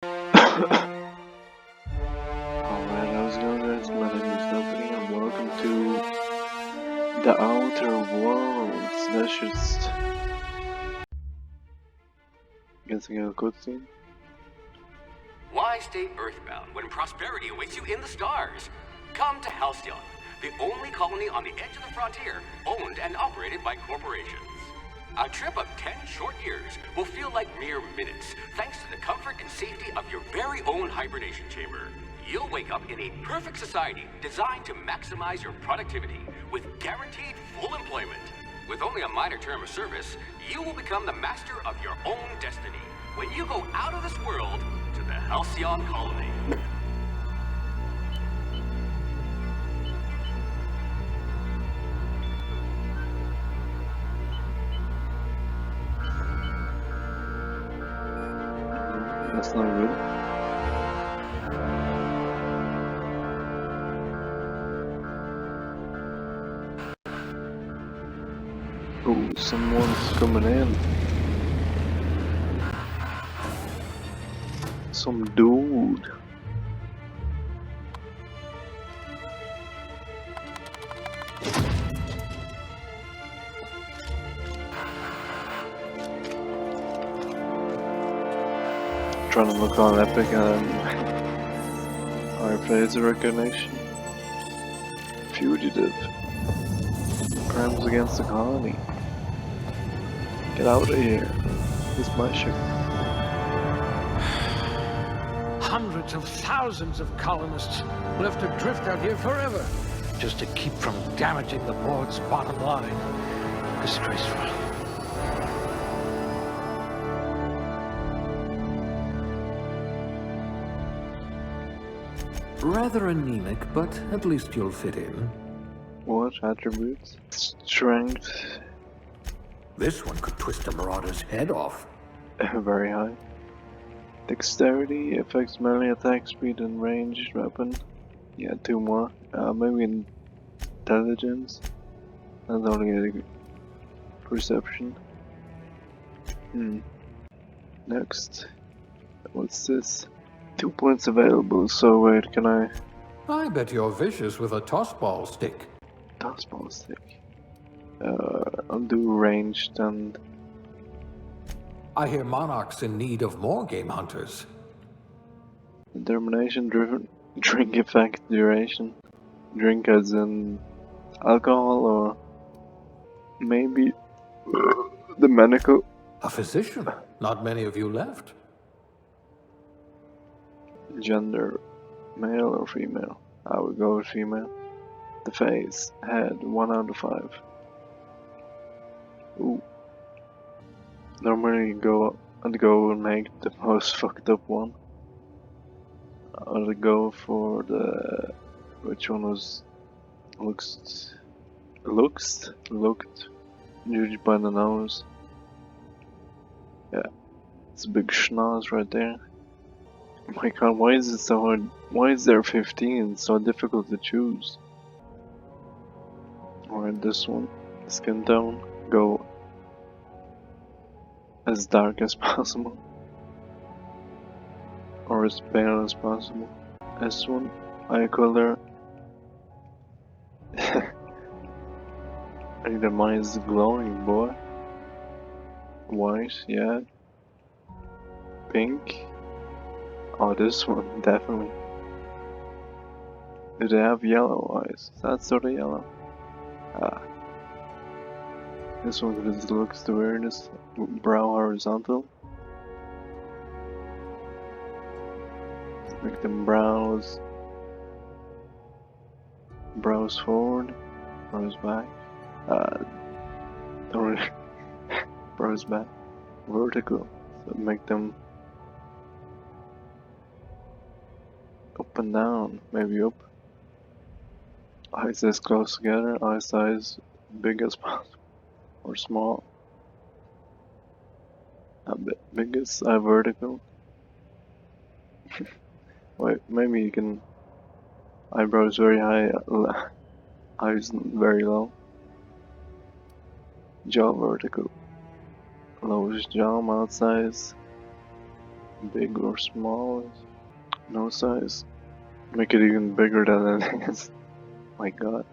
Alright, how's it going guys? My name is DopeyD and welcome to the Outer Worlds. That's just guessing a cutscene. Why stay earthbound when prosperity awaits you in the stars? Come to Halcyon, the only colony on the edge of the frontier, owned and operated by corporations. A trip of 10 short years will feel like mere minutes, thanks to the comfort and safety of your very own hibernation chamber. You'll wake up in a perfect society designed to maximize your productivity with guaranteed full employment. With only a minor term of service, you will become the master of your own destiny when you go out of this world to the Halcyon colony. That's not good. Oh, someone's coming in. Some dude. Trying to look on Epic and our face recognition. Fugitive. Crimes against the colony. Get out of here. It's my ship. Hundreds of thousands of colonists left adrift out here forever, just to keep from damaging the board's bottom line. Disgraceful. Rather anemic, but at least you'll fit in. What attributes? Strength. This one could twist a marauder's head off. Very high. Dexterity affects melee attack speed and ranged weapon. Yeah, 2 more. Maybe intelligence. That's only a perception. Next. What's this? 2 points available, so wait, can I... I bet you're vicious with a tossball stick. Tossball stick. I'll do ranged and... I hear Monarch's in need of more game hunters. Determination driven. Drink effect duration. Drink as in alcohol or maybe the medical. A physician? Not many of you left. Gender, male or female? I would go with female. The face, head, 1 out of 5. Ooh. Normally I'd go and make the most fucked up one. I'd go for the... which one was... looked... judged by the nose. Yeah. It's a big schnoz right there. Oh my god, why is it so hard? Why is there 15? It's so difficult to choose. Alright, this one. Skin tone. Go as dark as possible. Or as pale as possible. This one. Eye color. I think that mine is glowing, boy. White, yeah. Pink. Oh, this one, definitely. Do they have yellow eyes? Is that sort of yellow? Ah. This one just looks the weirdest. Brow horizontal. Make them brows. Brows forward. Brows back. Don't really. Brows back. Vertical. So make them up and down, maybe up. Eyes as close together, eye size big as possible, or small. A bit biggest, eye vertical. Wait, maybe you can. Eyebrows very high, eyes very low. Jaw vertical. Lowest jaw, mouth size. Big or small? No size. Make it even bigger than it is. My god.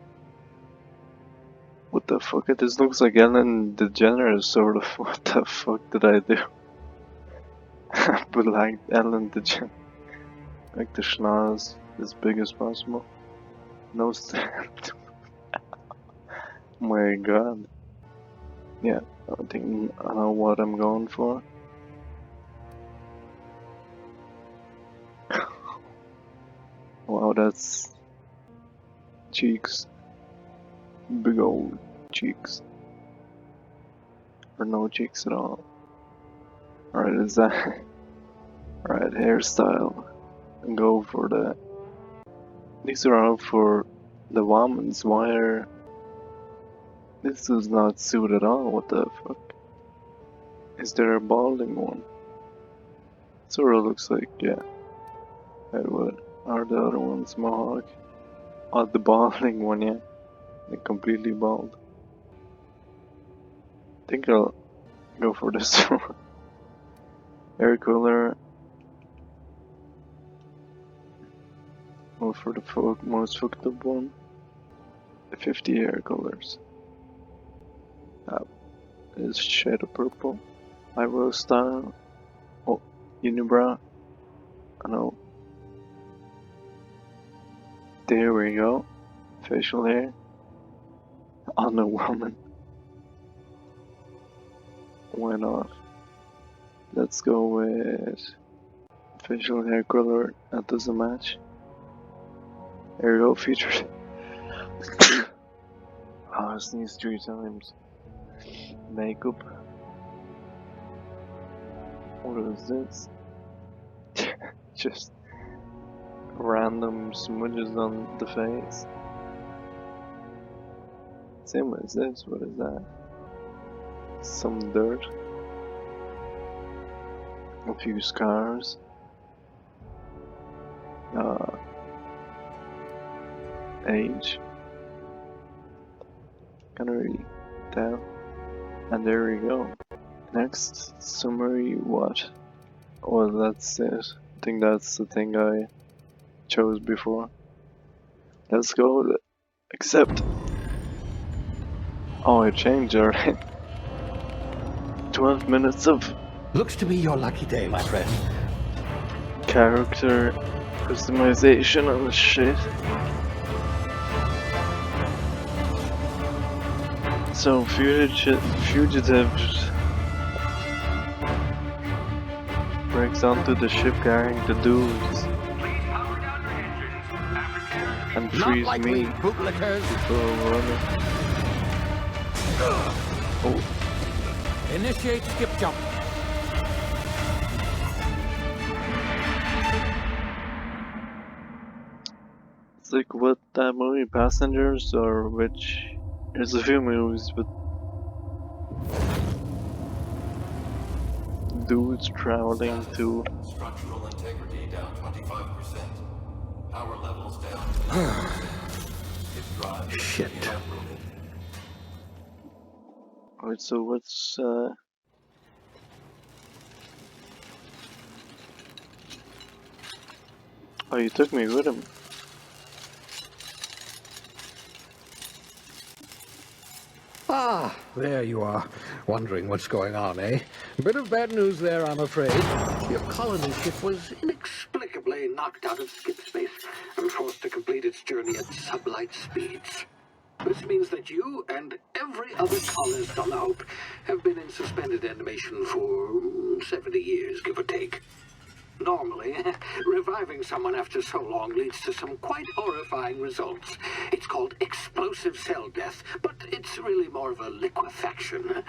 What the fuck? It just looks like Ellen DeGeneres, sort of. What the fuck did I do? But like Ellen DeGeneres. Like the schnoz as big as possible. No stand. My god. Yeah, I think I know what I'm going for. Wow, that's cheeks. Big old cheeks. Or no cheeks at all. Alright, is that... Alright, hairstyle. Go for that. These are all for the women's. Why are... This does not suit at all, what the fuck? Is there a balding one? Sort of looks like, yeah. It would. Are the other ones mohawk? Oh, the balding one, yeah. Like completely bald. I think I'll go for this one. Hair color. Go for the most fucked up one. 50 hair colors. Is shade of purple. Eyebrow style. Oh, unibrow. I know. There we go. Facial hair. On a woman. Why not? Let's go with facial hair color. That doesn't match. There we go, featured. I sneezed 3 times. Makeup. What is this? Just random smudges on the face. Same as this, what is that? Some dirt. A few scars. Age. Can't really tell. And there we go. Next, summary what? Well, that's it. I think that's the thing I chose before. Let's go with it. Accept. Oh, I changed already. 12 minutes of Looks to be your lucky day, my friend. character customization and shit. So, fugitives breaks onto the ship carrying the dudes and frees Not me likely, bootlickers. before running. Oh, Initiate skip jump. it's like what that movie, Passengers, or which? There's a few movies, but dudes traveling to. Structural integrity down 25%. Power levels down. His drive is Shit. uprooted. Alright, so what's Oh, you took me with him. Ah, there you are. Wondering what's going on, eh? Bit of bad news there, I'm afraid. Your colony ship was inexplicably knocked out of skip space and forced to complete its journey at sublight speeds. This means that you and every other colonist on the Hope have been in suspended animation for 70 years, give or take. Normally, reviving someone after so long leads to some quite horrifying results. It's called explosive cell death, but it's really more of a liquefaction.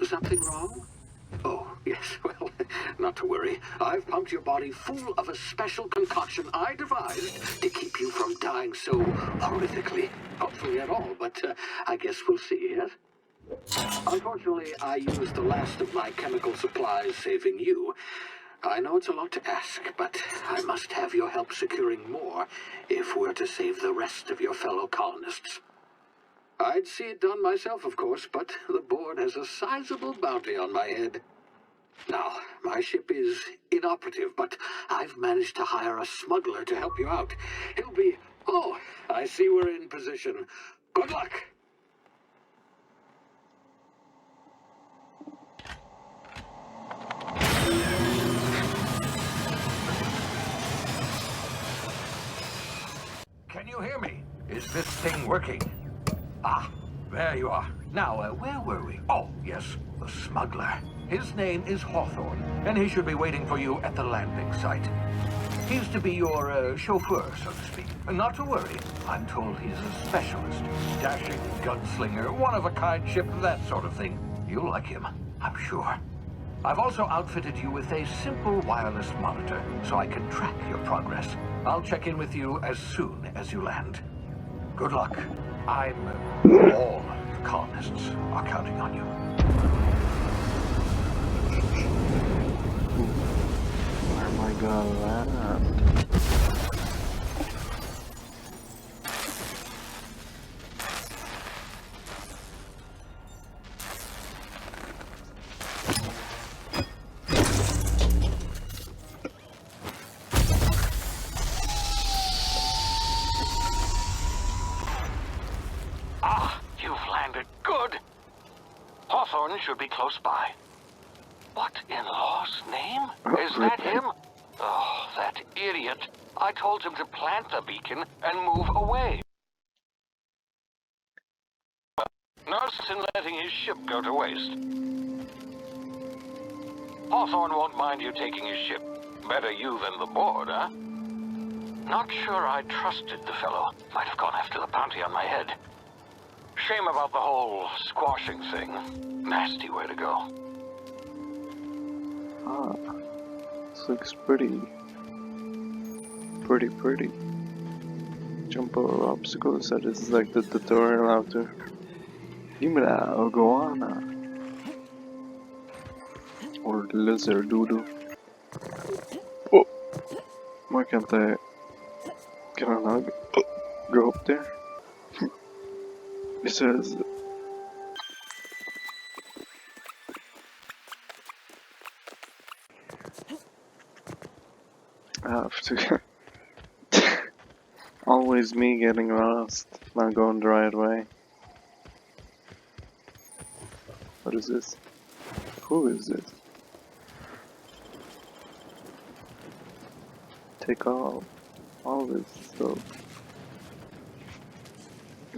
Something wrong? Oh, yes, well, not to worry. I've pumped your body full of a special concoction I devised to keep you from dying so horrifically. Hopefully at all, but I guess we'll see, yes? Unfortunately, I used the last of my chemical supplies saving you. I know it's a lot to ask, but I must have your help securing more if we're to save the rest of your fellow colonists. I'd see it done myself, of course, but the board has a sizable bounty on my head. Now, my ship is inoperative, but I've managed to hire a smuggler to help you out. He'll be... Oh, I see we're in position. Good luck. Can you hear me? Is this thing working? Ah, there you are. Now, where were we? Oh, yes, the smuggler. His name is Hawthorne, and he should be waiting for you at the landing site. He's to be your chauffeur, so to speak. Not to worry, I'm told he's a specialist. Dashing gunslinger, one-of-a-kind ship, that sort of thing. You'll like him, I'm sure. I've also outfitted you with a simple wireless monitor, so I can track your progress. I'll check in with you as soon as you land. Good luck. All the colonists are counting on you. Where am I gonna land? You've landed good. Hawthorne should be close by. What in law's name? Is that him? Oh, that idiot. I told him to plant the beacon and move away. No sense in letting his ship go to waste. Hawthorne won't mind you taking his ship. Better you than the board, huh? Not sure I trusted the fellow. Might have gone after the bounty on my head. Shame about the whole squashing thing. Nasty way to go. Ah, this looks pretty. Pretty. Jump over obstacles, so this is like the tutorial how to... Himla or Goana. Or the lizard doodle. Oh! Why can't I... Can I not go up there? It says... I have to... Always me getting lost, not going the right way. What is this? Who is this? Take all this stuff.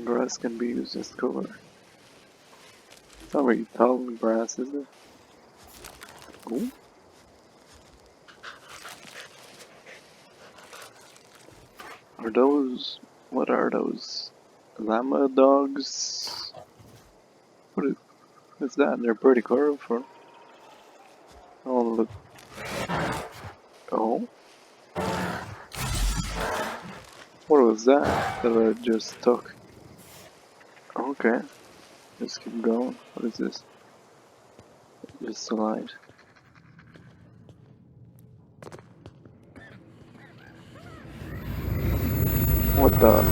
Grass can be used as cover. It's not very tall grass, is it? Ooh. Are those... What are those? Llama dogs? What's that? They're pretty colorful. Oh, look. Oh? What was that I just took? Okay. Let's keep going. What is this? Just slide. What the?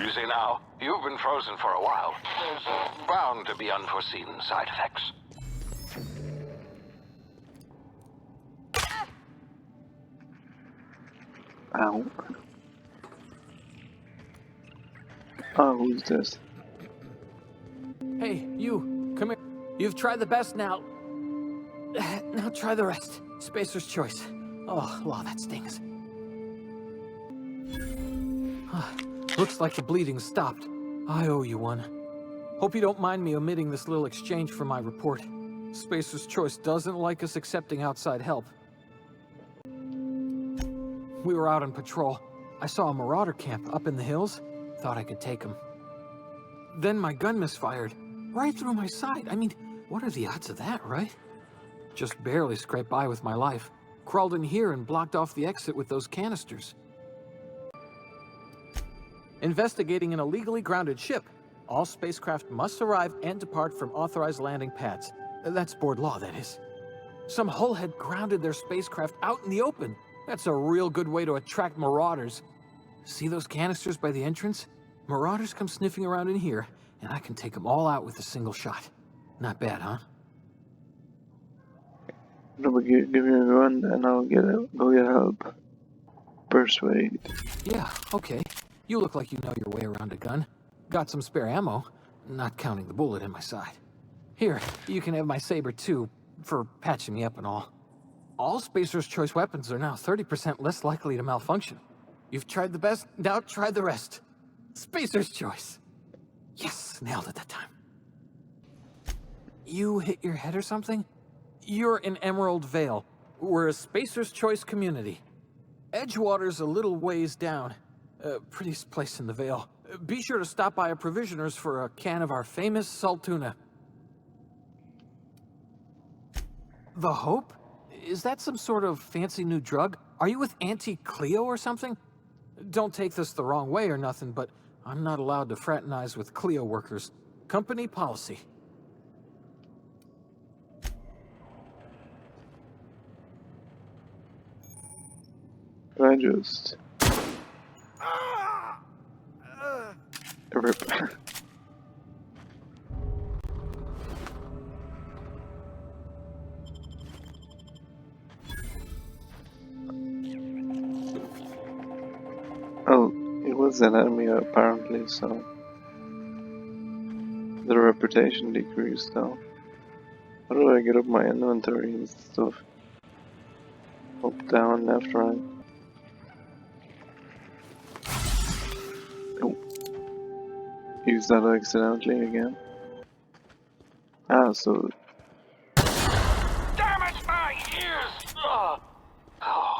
Easy now. You've been frozen for a while. There's bound to be unforeseen side effects. Ow. Oh, who's this? Hey, you, come here. You've tried the best now. Now try the rest. Spacer's choice. Oh, wow, that stings. Looks like the bleeding stopped. I owe you one. Hope you don't mind me omitting this little exchange from my report. Spacer's choice doesn't like us accepting outside help. We were out on patrol. I saw a marauder camp up in the hills. Thought I could take him. Then my gun misfired. Right through my side. I mean, what are the odds of that, right? Just barely scraped by with my life. Crawled in here and blocked off the exit with those canisters. Investigating an illegally grounded ship. All spacecraft must arrive and depart from authorized landing pads. That's board law, that is. Some hullhead grounded their spacecraft out in the open. That's a real good way to attract marauders. See those canisters by the entrance? Marauders come sniffing around in here, and I can take them all out with a single shot. Not bad, huh? No, but give me a gun and I'll go get help. Persuade. Yeah, okay. You look like you know your way around a gun. Got some spare ammo, not counting the bullet in my side. Here, you can have my saber too, for patching me up and all. All Spacer's Choice weapons are now 30% less likely to malfunction. You've tried the best, now try the rest. Spacer's Choice. Yes, nailed it that time. You hit your head or something? You're in Emerald Vale. We're a Spacer's Choice community. Edgewater's a little ways down. Prettiest place in the Vale. Be sure to stop by a provisioner's for a can of our famous salt tuna. The Hope? Is that some sort of fancy new drug? Are you with Auntie Cleo or something? Don't take this the wrong way or nothing, but I'm not allowed to fraternize with Cleo workers. Company policy. I just rip. Oh, it was an enemy apparently, so the reputation decreased though. How do I get up my inventory and stuff? Up, down, left, right. Oh. Use that accidentally again. Ah, so... Damn it, my ears! Oh,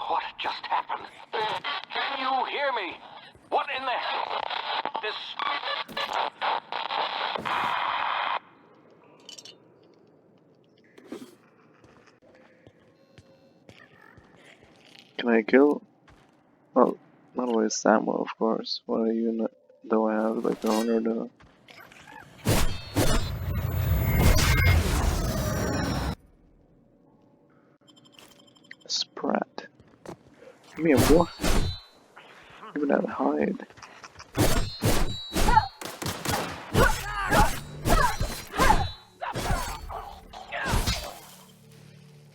what just happened? Can you hear me? What in the hell? Can I kill? Well, not waste ammo, of course. What are you not? Do I have like 100? Sprat. Give me a boy. Even that hide.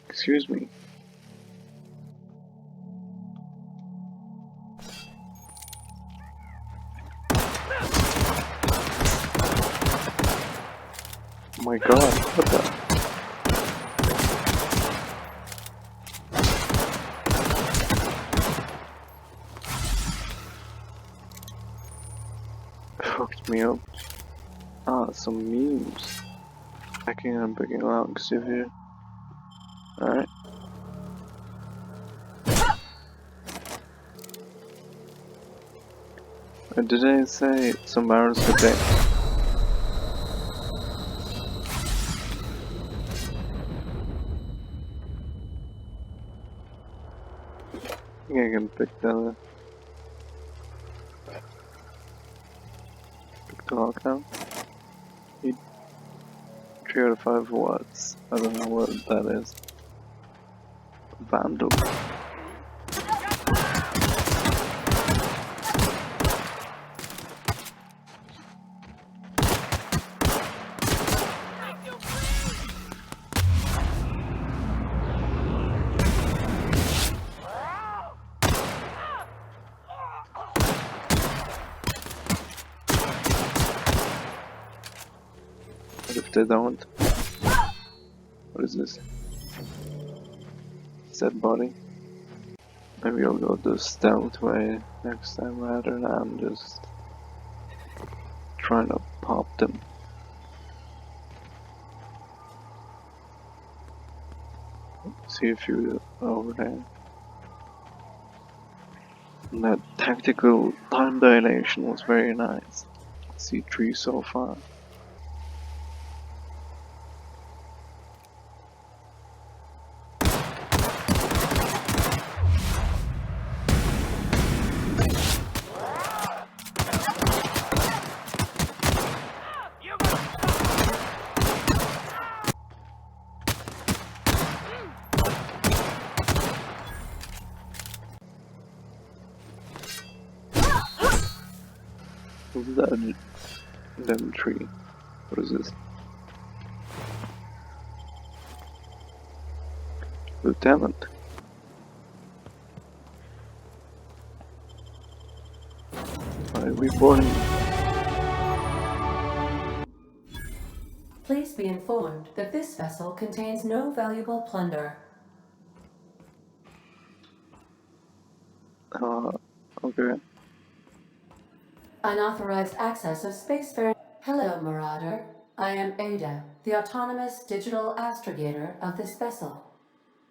Excuse me. Oh my god, what the? Fucked me up. Ah, some memes. Picking and picking logs here. Alright. Did I say some barrels could take? I think I can pick the lock now. 3 out of 5 watts. I don't know what that is. Vandal. What if they don't? What is this? Set body. Maybe I'll go the stealth way next time rather than just trying to pop them. See a few over there. And that tactical time dilation was very nice. See 3 so far. What's that? Lemon tree. What is this? Lieutenant. Alright, reporting. Please be informed that this vessel contains no valuable plunder. Okay. Unauthorized access of spacefaring. Hello, Marauder. I am Ada, the autonomous digital astrogator of this vessel.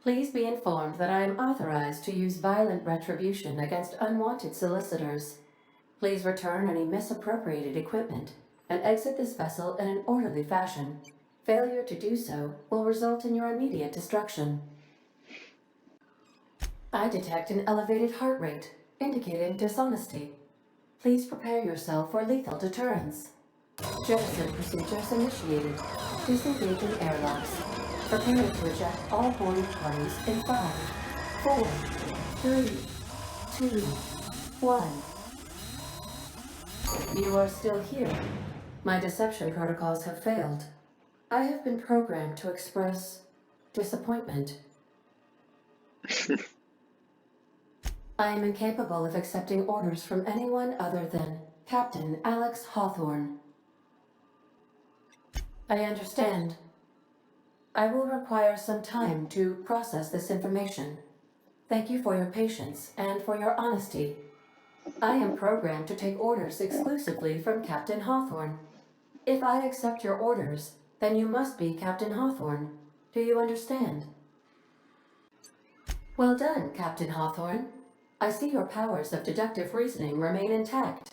Please be informed that I am authorized to use violent retribution against unwanted solicitors. Please return any misappropriated equipment and exit this vessel in an orderly fashion. Failure to do so will result in your immediate destruction. I detect an elevated heart rate, indicating dishonesty. Please prepare yourself for lethal deterrence. Jettison procedures initiated. Disengaging airlocks. Prepare to eject all boarding parties in 5, 4, 3, 2, 1. You are still here. My deception protocols have failed. I have been programmed to express disappointment. I am incapable of accepting orders from anyone other than Captain Alex Hawthorne. I understand. I will require some time to process this information. Thank you for your patience and for your honesty. I am programmed to take orders exclusively from Captain Hawthorne. If I accept your orders, then you must be Captain Hawthorne. Do you understand? Well done, Captain Hawthorne. I see your powers of deductive reasoning remain intact.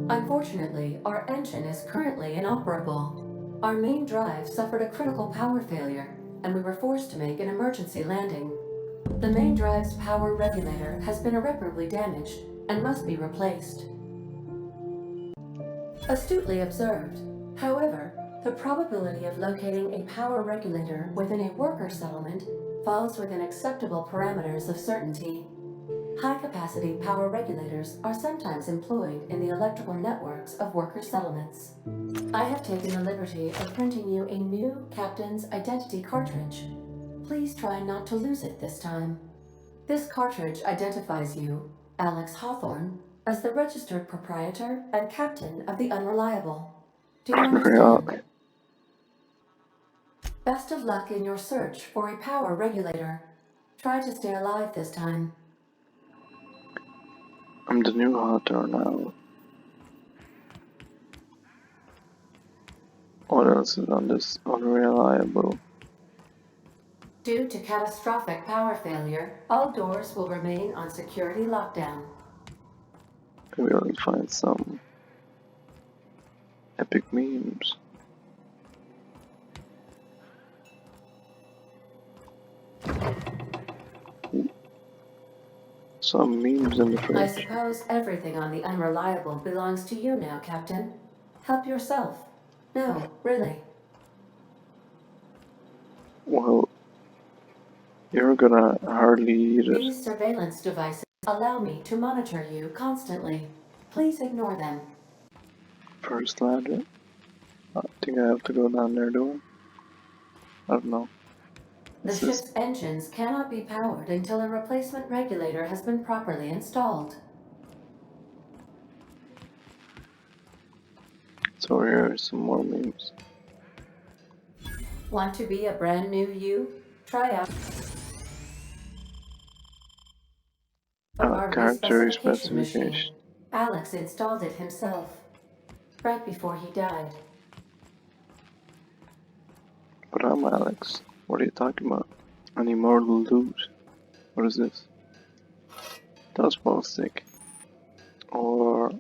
Unfortunately, our engine is currently inoperable. Our main drive suffered a critical power failure, and we were forced to make an emergency landing. The main drive's power regulator has been irreparably damaged and must be replaced. Astutely observed. However, the probability of locating a power regulator within a worker settlement falls within acceptable parameters of certainty. High-capacity power regulators are sometimes employed in the electrical networks of worker settlements. I have taken the liberty of printing you a new Captain's Identity cartridge. Please try not to lose it this time. This cartridge identifies you, Alex Hawthorne, as the registered proprietor and captain of the Unreliable. Do you understand? Best of luck in your search for a power regulator. Try to stay alive this time. I'm the new hunter now. What else is on this Unreliable? Due to catastrophic power failure, all doors will remain on security lockdown. Maybe I'll find some epic memes. Some memes in the fridge. I suppose everything on the Unreliable belongs to you now, Captain. Help yourself. No, really. Well, you're gonna hardly eat it. These surveillance devices allow me to monitor you constantly. Please ignore them. First ladder. I think I have to go down there, do I? I don't know. The ship's engines cannot be powered until a replacement regulator has been properly installed. So here are some more memes. Want to be a brand new you? Try out our Character specification machine. specification. Alex installed it himself, right before he died. But I'm Alex. What are you talking about? An immortal dude. What is this? Dustball stick. Or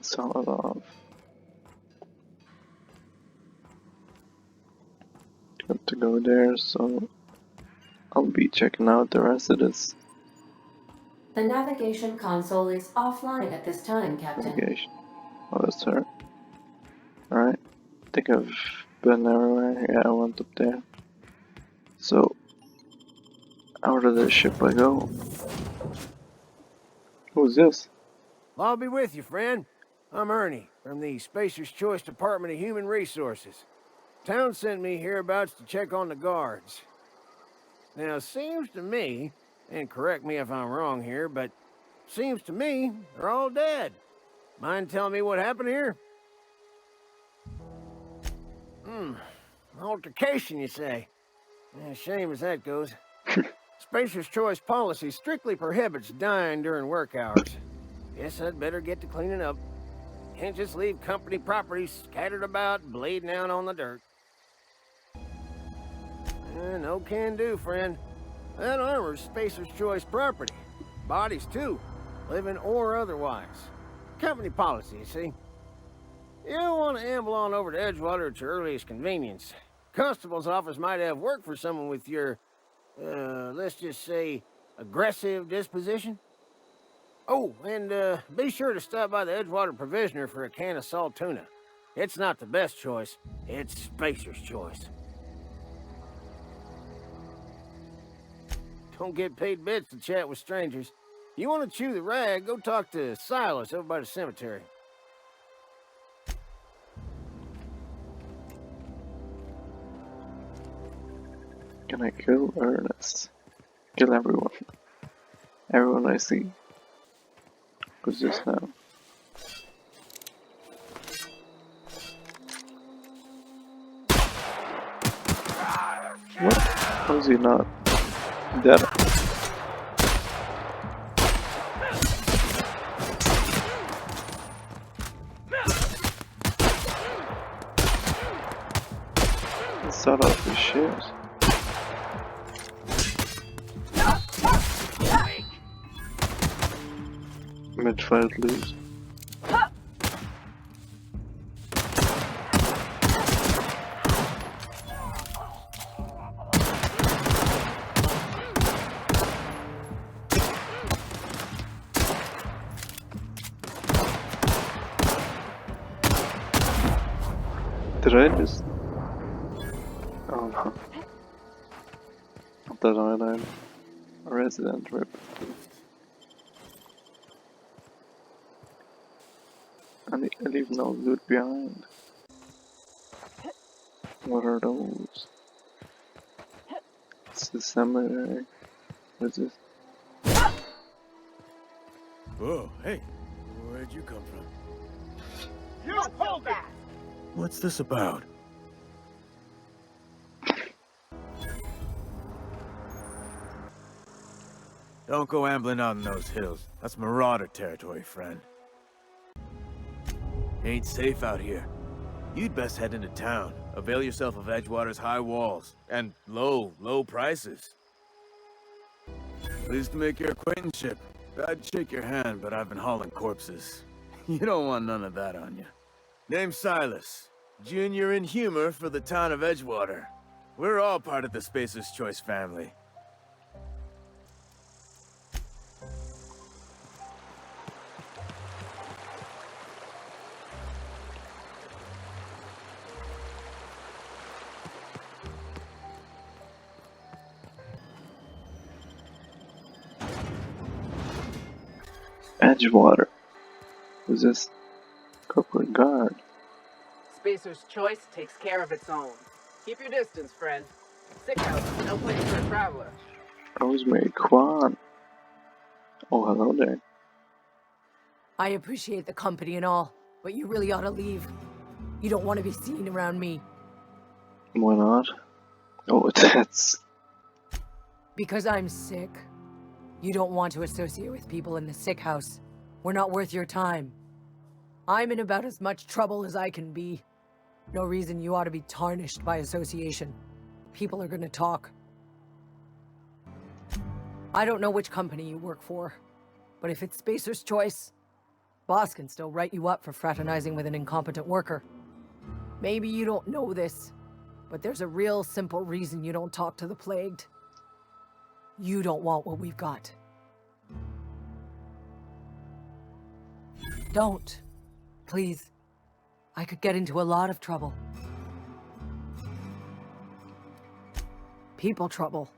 solid off. Got to go there, so I'll be checking out the rest of this The navigation console is offline at this time, Captain. navigation. Oh, that's her. Alright. I think I've been everywhere. Yeah, I went up there. So, out of the ship I go. Who's this? I'll be with you, friend. I'm Ernie, from the Spacer's Choice Department of Human Resources. Town sent me hereabouts to check on the guards. Now, seems to me, and correct me if I'm wrong here, but seems to me they're all dead. Mind telling me what happened here? Altercation, you say? Yeah, shame as that goes. Spacer's Choice policy strictly prohibits dying during work hours. Guess I'd better get to cleaning up. Can't just leave company property scattered about, bleeding out on the dirt. No can do, friend. That armor's Spacer's Choice property. Bodies, too. Living or otherwise. Company policy, you see. You don't want to amble on over to Edgewater at your earliest convenience. Constable's office might have work for someone with your, let's just say, aggressive disposition. Oh, and be sure to stop by the Edgewater Provisioner for a can of salt tuna. It's not the best choice, it's Spacer's Choice. Don't get paid bits to chat with strangers. You want to chew the rag, go talk to Silas over by the cemetery. Can I kill Ernest? Kill everyone. Everyone I see. Who's this now? What? How is he not dead? Let's start off with shit. Mid-fight lose. Did I just... Oh no. I thought I died. A resident rip. I leave no loot behind. What are those? It's the cemetery. What is this? Whoa, hey, where'd you come from? You hold that! What's this about? Don't go ambling out in those hills. That's marauder territory, friend. Ain't safe out here. You'd best head into town. Avail yourself of Edgewater's high walls and low prices. Pleased to make your acquaintanceship. I'd shake your hand, but I've been hauling corpses. You don't want none of that on you. Name's Silas. Junior in humor for the town of Edgewater. We're all part of the Spacer's Choice family. Edgewater. Who's this? Corporate guard. Spacer's Choice takes care of its own. Keep your distance, friend. Sick house, no place for a traveler. Rosemary Kwan. Oh, hello there. I appreciate the company and all, but you really ought to leave. You don't want to be seen around me. Why not? Oh, that's... Because I'm sick. You don't want to associate with people in the sick house. We're not worth your time. I'm in about as much trouble as I can be. No reason you ought to be tarnished by association. People are gonna talk. I don't know which company you work for, but if it's Spacer's Choice, boss can still write you up for fraternizing with an incompetent worker. Maybe you don't know this, but there's a real simple reason you don't talk to the plagued. You don't want what we've got. Don't. Please. I could get into a lot of trouble. People trouble.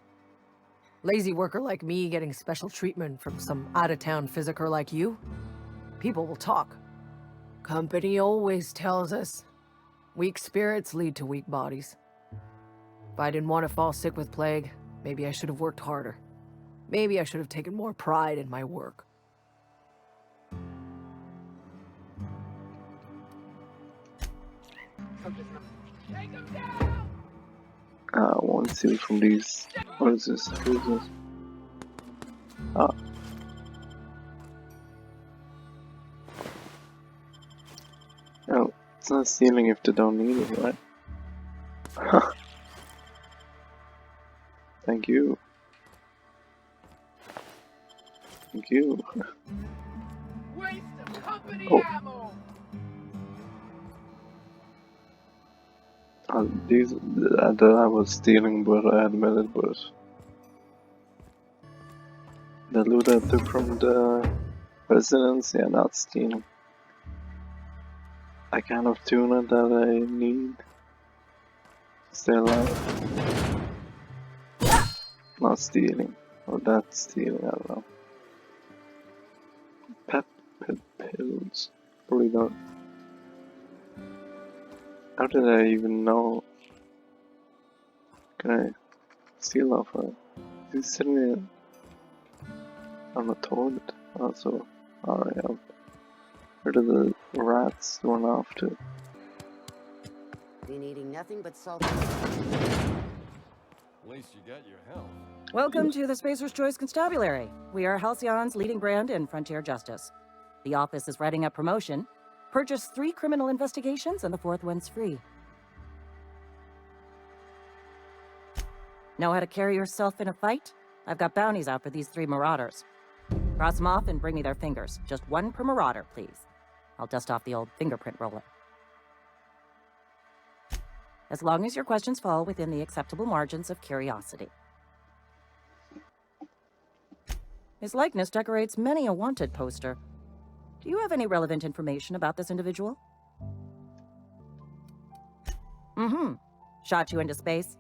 Lazy worker like me getting special treatment from some out-of-town physiker like you? People will talk. Company always tells us, weak spirits lead to weak bodies. If I didn't want to fall sick with plague, Maybe I should have worked harder. Maybe I should have taken more pride in my work. One steal from these. What is this? Who is this? Ah. Oh, it's not stealing if they don't need it, right? Thank you. Thank you. Waste of company Oh. ammo. These that I was stealing, but I admitted, but the loot I took from the residence, yeah, not stealing. I kind of tuna that I need to stay alive. Not stealing, or that's stealing, I don't know. Pep pills, probably not. How did I even know? Can I steal off her? He's sitting on the toilet. Also, alright, where did the rats run off to? Been eating nothing but salt. At least you got your health. Welcome to the Spacer's Choice Constabulary. We are Halcyon's leading brand in frontier justice. The office is writing up promotion. Purchase 3 criminal investigations and the 4th one's free. Know how to carry yourself in a fight? I've got bounties out for these 3 marauders. Cross them off and bring me their fingers. Just 1 per marauder, please. I'll dust off the old fingerprint roller. As long as your questions fall within the acceptable margins of curiosity. His likeness decorates many a wanted poster. Do you have any relevant information about this individual? Shot you into space?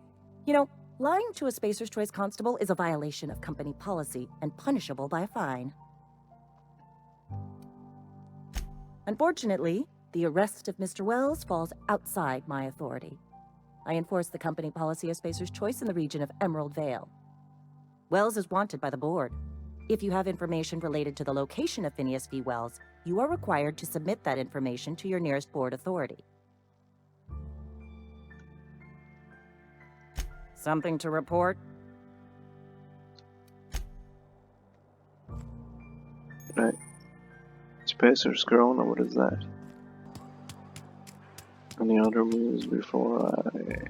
You know, lying to a Spacer's Choice constable is a violation of company policy and punishable by a fine. Unfortunately, the arrest of Mr. Wells falls outside my authority. I enforce the company policy of Spacer's Choice in the region of Emerald Vale. Wells is wanted by the board. If you have information related to the location of Phineas V. Wells, you are required to submit that information to your nearest board authority. Something to report? Right. Spacer's grown, or what is that? Any other moves before I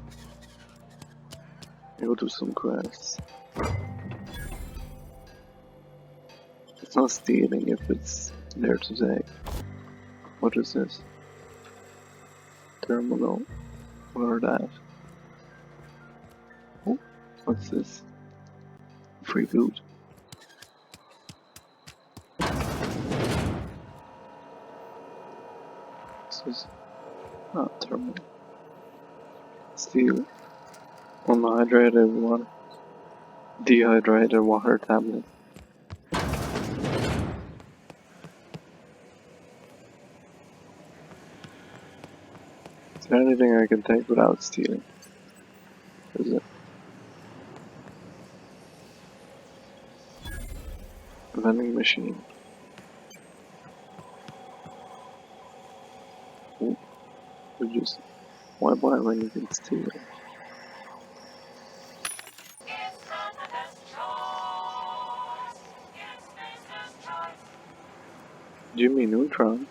go do some quests? It's not stealing if it's there to take. What is this? Terminal. Where that? Oh, what's this? Free food. This is not terminal. Steal. Unhydrated water. Dehydrated water tablet. Is there anything I can take without stealing? Is it? Vending machine. Ooh. We just why buy when you can steal it? Jimmy Neutron.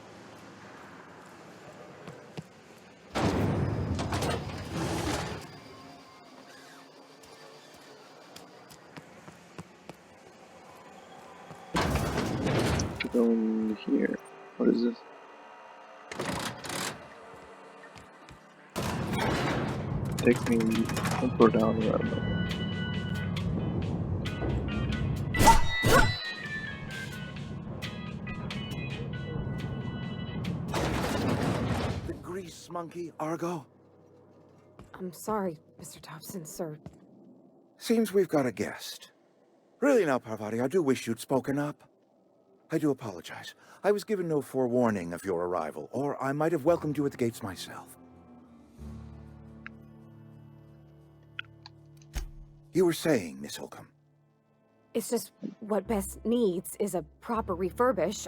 To go in here. What is this? Take me up or down around. The grease monkey, Argo? I'm sorry, Mr. Thompson, sir. Seems we've got a guest. Really now, Parvati, I do wish you'd spoken up. I do apologize. I was given no forewarning of your arrival, or I might have welcomed you at the gates myself. You were saying, Miss Holcomb. It's just what Bess needs is a proper refurbish.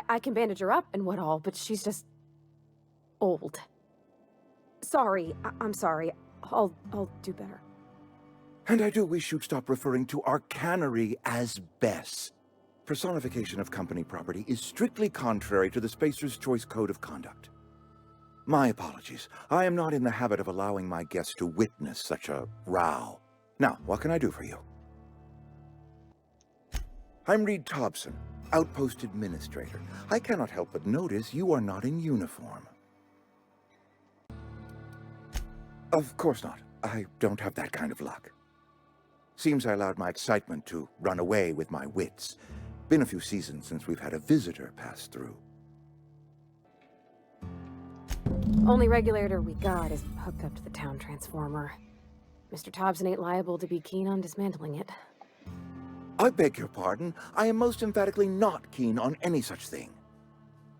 I can bandage her up and what all, but she's just old. Sorry, I'm sorry. I'll do better. And I do wish you'd stop referring to our cannery as Bess. Personification of company property is strictly contrary to the Spacer's Choice Code of Conduct. My apologies. I am not in the habit of allowing my guests to witness such a row. Now, what can I do for you? I'm Reed Thompson, Outpost Administrator. I cannot help but notice you are not in uniform. Of course not. I don't have that kind of luck. Seems I allowed my excitement to run away with my wits. Been a few seasons since we've had a visitor pass through. Only regulator we got is hooked up to the town transformer. Mr. Thompson ain't liable to be keen on dismantling it. I beg your pardon. I am most emphatically not keen on any such thing.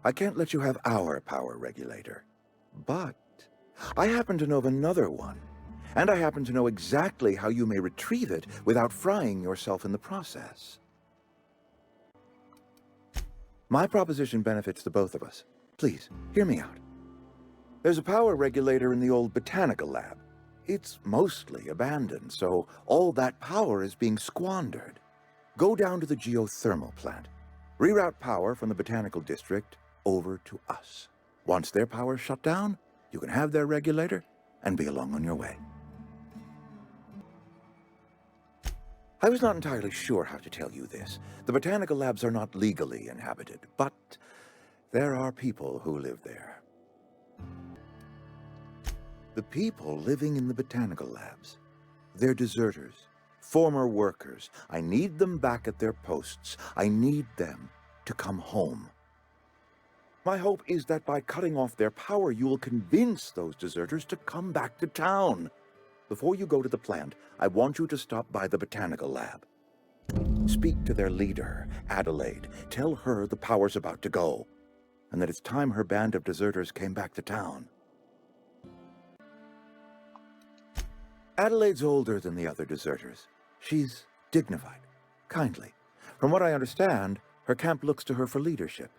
I can't let you have our power regulator. But I happen to know of another one. And I happen to know exactly how you may retrieve it without frying yourself in the process. My proposition benefits the both of us. Please, hear me out. There's a power regulator in the old botanical lab. It's mostly abandoned, so all that power is being squandered. Go down to the geothermal plant. Reroute power from the botanical district over to us. Once their power's shut down, you can have their regulator and be along on your way. I was not entirely sure how to tell you this. The botanical labs are not legally inhabited, but there are people who live there. The people living in the botanical labs, they're deserters, former workers. I need them back at their posts. I need them to come home. My hope is that by cutting off their power, you will convince those deserters to come back to town. Before you go to the plant, I want you to stop by the botanical lab. Speak to their leader, Adelaide. Tell her the power's about to go, and that it's time her band of deserters came back to town. Adelaide's older than the other deserters. She's dignified, kindly. From what I understand, her camp looks to her for leadership.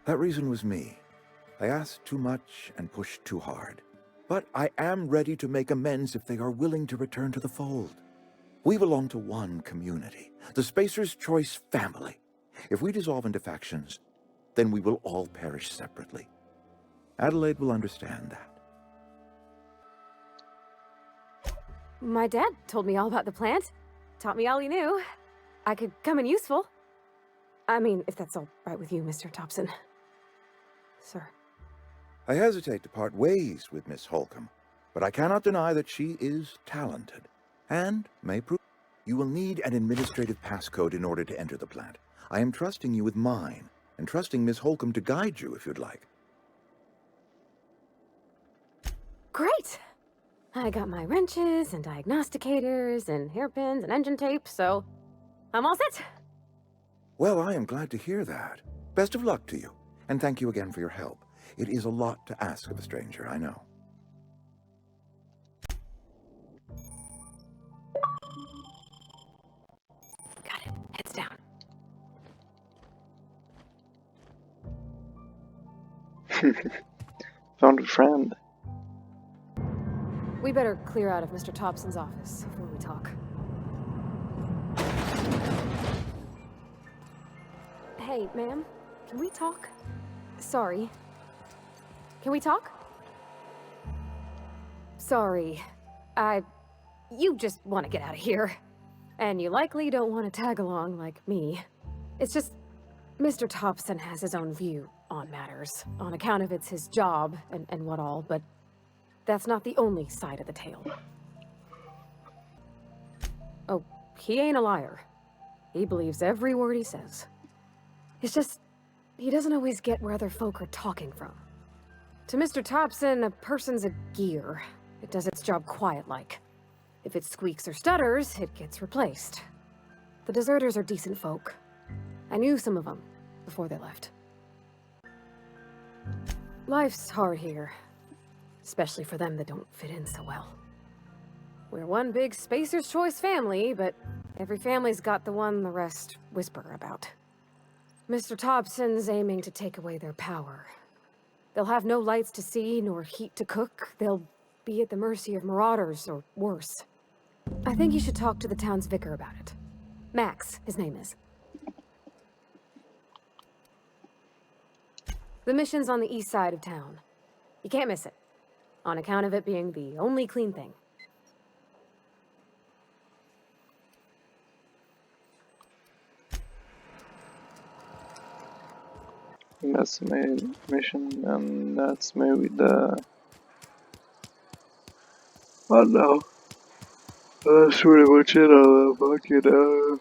That reason was me. I asked too much and pushed too hard. But I am ready to make amends if they are willing to return to the fold. We belong to one community, the Spacer's Choice family. If we dissolve into factions, then we will all perish separately. Adelaide will understand that. My dad told me all about the plant. Taught me all he knew. I could come in useful. I mean, if that's all right with you, Mr. Thompson. Sir. I hesitate to part ways with Miss Holcomb, but I cannot deny that she is talented, and may prove. You will need an administrative passcode in order to enter the plant. I am trusting you with mine, and trusting Miss Holcomb to guide you if you'd like. Great! I got my wrenches and diagnosticators and hairpins and engine tape, so I'm all set. Well, I am glad to hear that. Best of luck to you, and thank you again for your help. It is a lot to ask of a stranger, I know. Got it. Heads down. Found a friend. We better clear out of Mr. Thompson's office before we talk. Hey, ma'am, can we talk? Sorry. Can we talk? Sorry. You just want to get out of here. And you likely don't want to tag along like me. It's just, Mr. Thompson has his own view on matters, on account of it's his job and what all, but that's not the only side of the tale. Oh, he ain't a liar. He believes every word he says. It's just, he doesn't always get where other folk are talking from. To Mr. Thompson, a person's a gear. It does its job quiet-like. If it squeaks or stutters, it gets replaced. The deserters are decent folk. I knew some of them before they left. Life's hard here, especially for them that don't fit in so well. We're one big Spacer's Choice family, but every family's got the one the rest whisper about. Mr. Thompson's aiming to take away their power. They'll have no lights to see, nor heat to cook. They'll be at the mercy of marauders, or worse. I think you should talk to the town's vicar about it. Max, his name is. The mission's on the east side of town. You can't miss it, on account of it being the only clean thing. That's the main mission, and that's maybe the... Oh no. That's pretty much it on the fucking,